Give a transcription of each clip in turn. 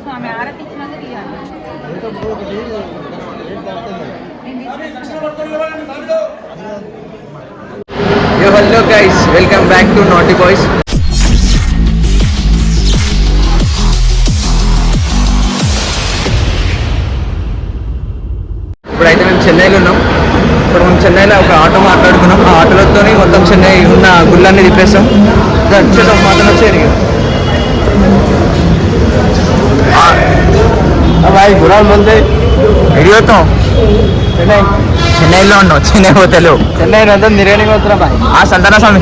స్వామి ఆరతి ఇచ్చినందుకు ఇవ్వాలి. Yo, hello guys, welcome back to Naughty Boys. ఇప్పుడైతే మేము చెన్నైలో ఉన్నాం. ఇప్పుడు మేము చెన్నైలో ఒక ఆటో మాట్లాడుకున్నాం. ఆ ఆటోలతో మొత్తం చెన్నై ఉన్న గుళ్ళన్నీ తిప్పేస్తాం. వచ్చేసాం మాత్రం వచ్చేది भाई बुरा बोलते ఎడియోతో చెన్నైలో ఉన్నావు. చెన్నై పోతలు చెన్నై అంతా నిర్ణయం వస్తున్నా బాయ్. సంతాన స్వామి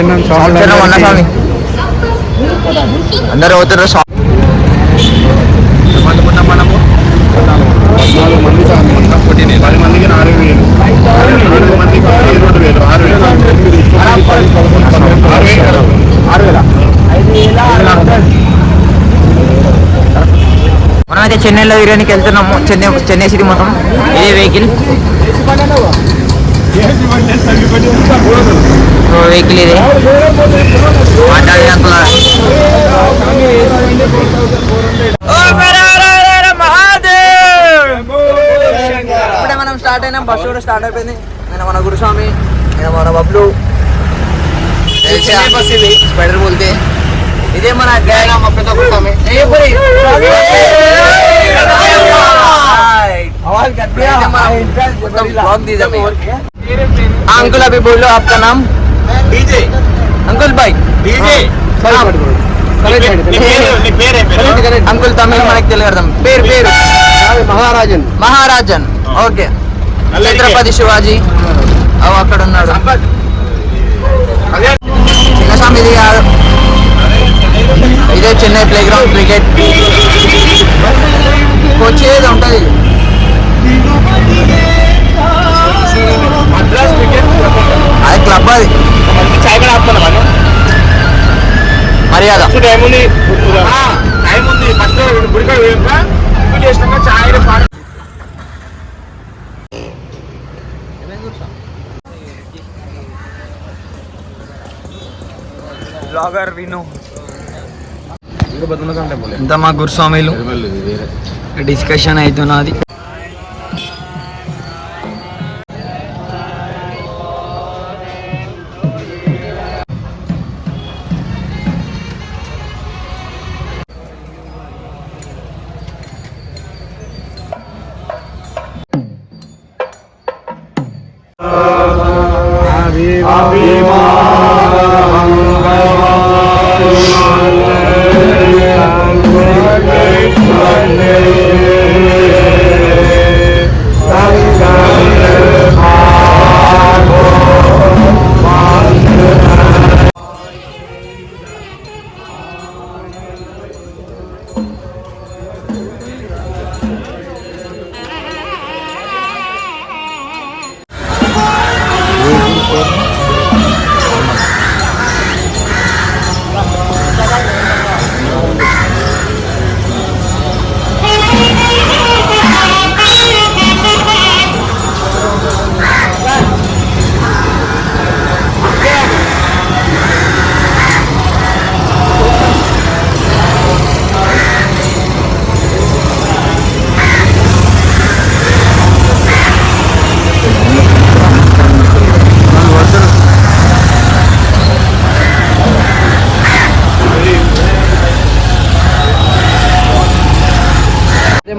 ఉన్న స్వామి అందరూ పోతారు. అనుకున్నాం మనము 14 మంది మొత్తం 10 మందికి 4,000, 4 మందికి 7,000, 6,000. మనమైతే చెన్నైలో తిరగడానికి వెళ్తున్నాము. చెన్నై సిటీ మొత్తం ఇదే వెహికల్ ఇదే మాట్లాడినంత ఇప్పుడే మనం స్టార్ట్ అయినాం. బస్సు కూడా స్టార్ట్ అయిపోయింది. నేను మన గురుస్వామి, నేను మన బబ్లు స్పైడర్ బోల్తే ఇదే మన పెద్ద గురుస్వామి. अंकुल अभी बोलो आपका नाम. डीजे अंकुल भाई. डीजे अंकुल तमिल మనకి తెలియడం. పేరు మహారాజన్. ఓకే. ఛత్రపతి శివాజీ అక్కడ ఉన్నాడు. చిన్నస్వామి ఇది కాదు, ఇదే Chennai play ground. Cricket coach ఏది ఉంటుంది. అది క్లబ్. అది చాయ్ కూడా ఆపుతున్నా మర్యాద. టైం ఉంది ఫస్ట్ గుడికాయ చేసినాక చాయ్ బ్లాగర్ విను. ఇంత మా గురుస్వామిలు డిస్కషన్ అవుతున్నది.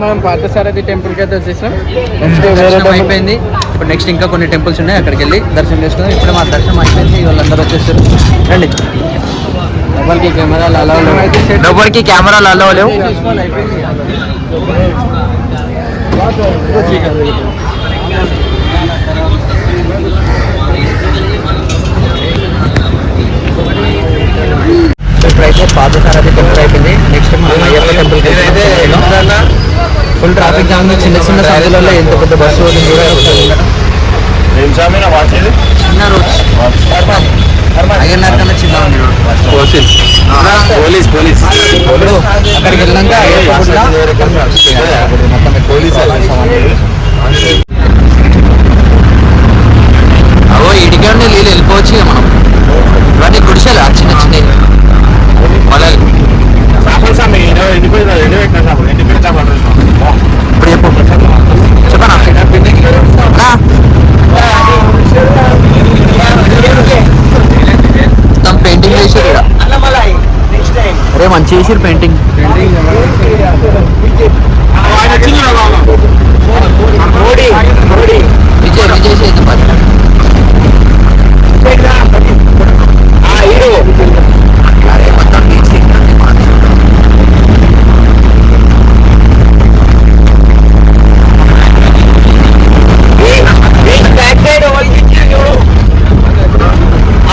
మనం పార్థసారథి టెంపుల్కి అయితే వచ్చేసాం. అయిపోయింది. ఇప్పుడు నెక్స్ట్ ఇంకా కొన్ని టెంపుల్స్ ఉన్నాయి, అక్కడికి వెళ్ళి దర్శనం చేసుకుందాం. ఇప్పుడు మా దర్శనం అయిపోయింది. వాళ్ళందరూ వచ్చేసారు. రండి. లోపలికి కెమెరాలు అలౌ లేవు. లోపలికి కెమెరాలు అలౌ లేవు. ఇప్పుడైతే పార్థసారథి టెంపుల్ అయిపోయింది. నెక్స్ట్ మనం అయ్యప్ప టెంపుల్కి అయితే ఫుల్ ట్రాఫిక్ జామ్. చిన్న చిన్న సందులలో ఎంత పెద్ద బస్సు చిన్న రోడ్ అయ్యన్నర కన్నా చిన్న ఉంది రోడ్. పోలీస్ అక్కడికి వెళ్ళాక మొత్తం పోలీస్ అవో ఇటుకే నీళ్ళు వెళ్ళిపోవచ్చు. మనం ఇవన్నీ గుడిసెలు అరే మంచి చేసిరు పెయింటింగ్. విజయ్ సేతుపతి అరే మొత్తం బీచ్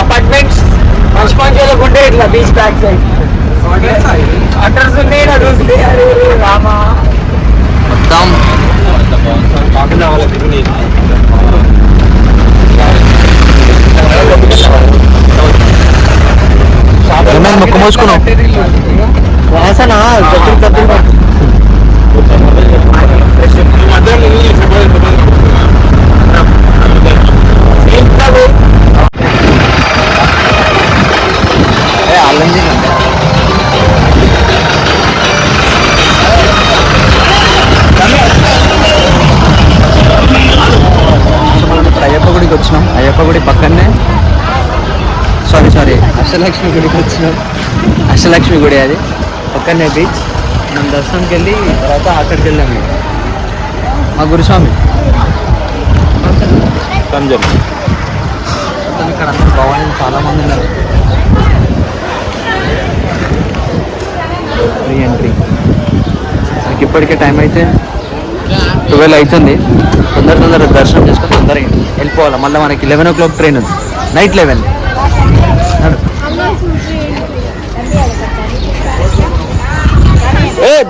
అపార్ట్మెంట్స్ మంచి మంచి ఉంటే ఇట్లా బీచ్ బ్యాక్ సైడ్ అడ్రస్ ఉన్నాయి చూస్తే అరే రామా మొత్తం మొక్క మోసుకున్నాం వాసన అయ్యప్ప గుడికి వచ్చినాం. అయ్యప్ప గుడి పక్కనే సారీ అష్టలక్ష్మి గుడికి వచ్చినాం. అష్టలక్ష్మి గుడి అది పక్కనే బీచ్. మనం దర్శనంకి వెళ్ళి తర్వాత అక్కడికి వెళ్ళాము. మా గురుస్వామి మొత్తం ఇక్కడ అందరూ భవానీ చాలా మంది ఉన్నారు. Free entry. నాకు ఇప్పటికే టైం అయితే 12 అవుతుంది. తొందర దర్శనం చేసుకొని తొందరగా వెళ్ళిపోవాలి. మళ్ళీ మనకి 11 o'clock ట్రైన్ ఉంది. నైట్ 11.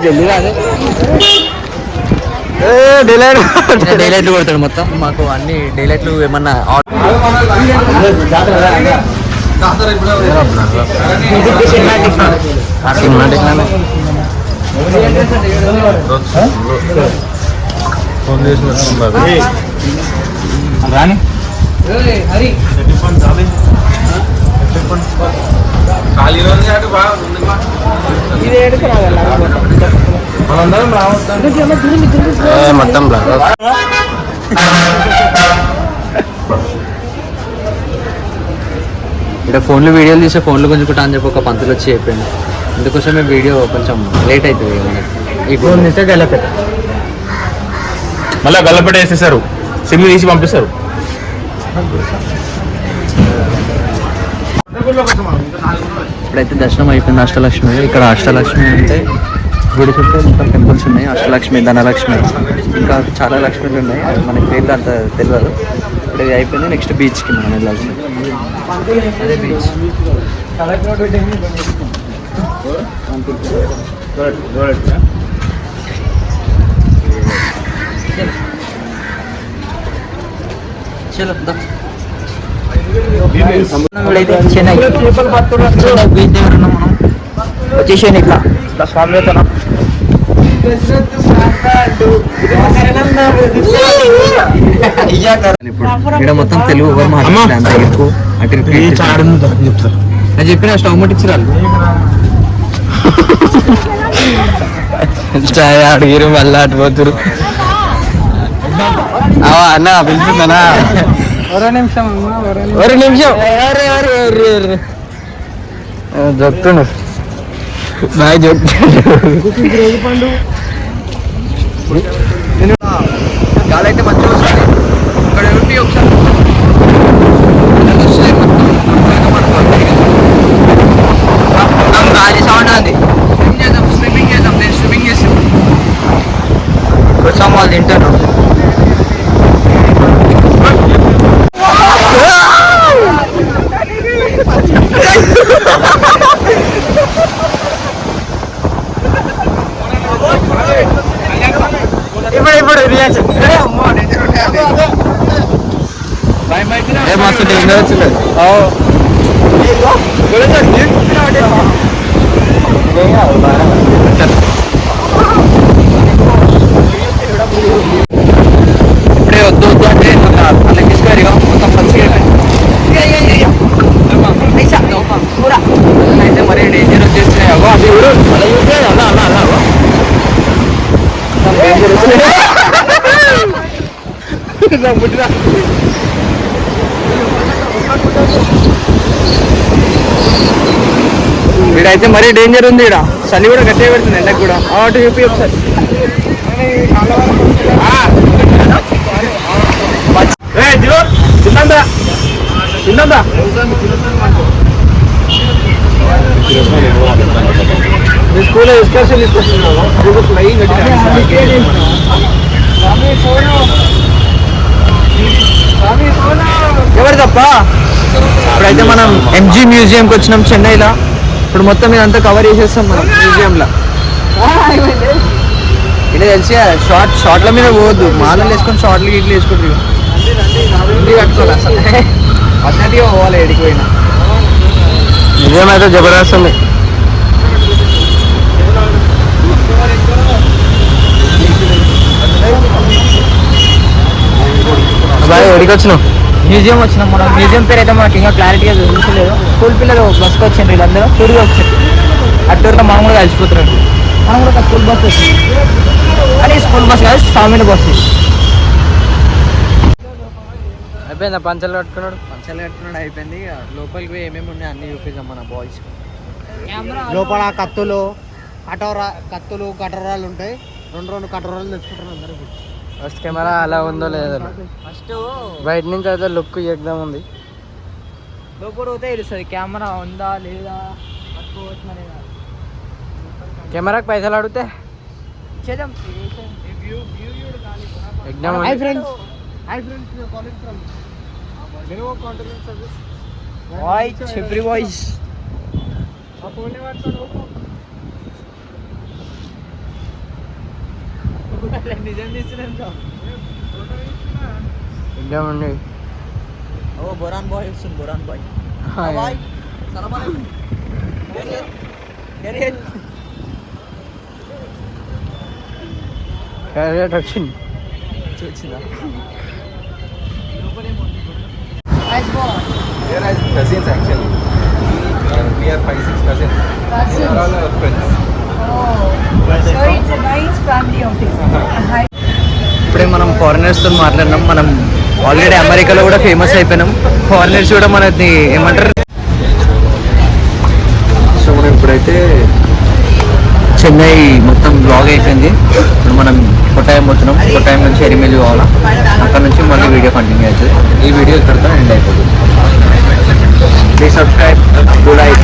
జల్దీ రాదే డైలైట్లు కొడతాడు మొత్తం. మాకు అన్ని డైలైట్లు ఏమన్నా రాని మొత్తం ఇక్కడ ఫోన్లు వీడియోలు తీసే ఫోన్లు గుంజుకుంటా అని చెప్పి ఒక పంతులు వచ్చి చెప్పింది. అందుకోసమే వీడియో కొంచెం లేట్ అవుతుంది. ఈ ఫోన్ తీస్తే గల్లపెట్ట మళ్ళీ గల్లపెట్ట వేసేసారు. సిమ్ తీసి పంపిస్తారు. ఇప్పుడైతే దర్శనం అయిపోయింది. అష్టలక్ష్మి ఇక్కడ అష్టలక్ష్మి అంటే గుడి చుట్టూ మొత్తం టెంపుల్స్ ఉన్నాయి. అష్టలక్ష్మి, ధనలక్ష్మి, ఇంకా చాలా లక్ష్మిలు ఉన్నాయి. అది మనకి పేర్లు అంత తెలియదు. ఇప్పుడు ఇది అయిపోయింది. నెక్స్ట్ బీచ్కి మనం వెళ్ళాల్సింది. అదే బీచ్. చెన్నై బీచ్ దగ్గర ఉన్నాం మనం. వచ్చేసాను ఇట్లా ఇప్పుడు ఇక్కడ మొత్తం తెలుగు ఎవరు మాట్లాడారు అంత ఎక్కువ అటు చెప్పిన స్టవ్ ముట్టించరాలు అడిగిరు మళ్ళీ అటుపోతురు. అన్న పిలుస్తుందనా ఒక నిమిషం చెప్తుండు బాయ్ చెప్తాడు. గాలి అయితే మంచిగా వస్తుంది. ఇక్కడ ఉండి ఒకసారి గాలి సౌండ్ అది. స్విమ్మింగ్ చేద్దాం. నేను స్విమ్మింగ్ చేసాం. కోసం వాళ్ళు తింటారు. మస్తు డేంజర్ వచ్చింది. ఇప్పుడే వద్దు అంటే వాళ్ళకి ఇసుకరిగా మొత్తం పచ్చిగా అయితే మరీ డేంజర్ వచ్చేస్తున్నాయి. అవ్వ అది ఇక్కడైతే మరీ డేంజర్ ఉంది. ఇక్కడ చలి కూడా గట్టిగా పెడుతుంది ఎండకు కూడా. అటు చూపి ఒకసారి. తిందా తిందా స్కూల్లో ఎక్స్కర్షన్ తీసుకొస్తున్నావా? ఎవరు తప్ప. ఇప్పుడైతే మనం ఎంజీ మ్యూజియంకి వచ్చినాం చెన్నైలో. ఇప్పుడు మొత్తం ఇదంతా కవర్ చేసేస్తాం మనం మ్యూజియంలో. ఇది తెలిసి షార్ట్ల మీద పోవద్దు. మాలలు వేసుకొని షార్ట్లు గిట్లు వేసుకుంటారు. ఇది కట్టుకోవాలి అసలు పద్ధతిగా పోవాలి ఎడికి పోయినా. మ్యూజియం అయితే జబర్దస్త్ ఉంది. బాయ్ ఎడికి వచ్చినాం? మ్యూజియం వచ్చినాం. మనం మ్యూజియం పేరు అయితే మనకి ఇంకా క్లారిటీగా తెలుసలేదు. స్కూల్ పిల్లలు బస్కి వచ్చిండ్రు, వీళ్ళందరూ టూర్గా వచ్చారు. ఆ టూర్లో మనం కూడా కలిసిపోతున్నారు. మనం కూడా స్కూల్ బస్ వచ్చింది. కానీ స్కూల్ బస్ కాదు, స్వామిని బస్సు. అయిపోయిందా పంచలు కట్టుకున్నాడు? పంచాలు కట్టుకున్నాడు అయిపోయింది. లోపలికి పోయి ఏమేమి ఉన్నాయి అన్నీ చూపిద్దాం మన బాయ్స్. లోపల కత్తులు కటోరాలు ఉంటాయి. రెండు కటోరాలు తెచ్చుకుంటారు అందరూ. ఫస్ట్ కెమెరా అలా ఉందో లేదో ఫస్ట్ బయట నుంచి అయితే లుక్ ఎగ్దాం ఉంది. లోపల పోతే తెలుస్తుంది కెమెరా ఉందా లేదా, పట్టుకోవచ్చు లేదా. కెమెరాకి పైసలు అడిగితే చేద్దాం. ఎగ్దాం. Hi friends calling from Lenovo Continental Service. Voice every voice. ఆ ఫోన్ వాడుతాను. నిజం తీస్తున్నాను. ఎగ్దాం అండి. ఓ బొరాన్ బాయ్ వస్తుంది. బొరాన్ బాయ్ బాయ్ సలాం అలైకుం. క్యారెట్ వచ్చింది. చూసిందా? They are cousins actually. We are 5-6 cousins. They are all our friends. So it's a nice family outing. Hi. ఇప్పుడే మనం ఫారినర్స్తో మాట్లాడినాం. మనం ఆల్రెడీ అమెరికాలో కూడా ఫేమస్ అయిపోయినాం. ఫారినర్స్ కూడా మనది ఏమంటారు. సో మనం ఇప్పుడైతే చెన్నై మొత్తం బ్లాగ్ అయిపోయింది. ఇప్పుడు మనం కొట్టాయం పోతున్నాం. కొట్టాయం నుంచి ఎరిమేలి పోవాలా. అక్కడ నుంచి మళ్ళీ వీడియో కంటిన్యూ అవుతుంది. ఈ వీడియో ఇక్కడితో ఎండ్ అయిపోతుంది. Please subscribe, do like.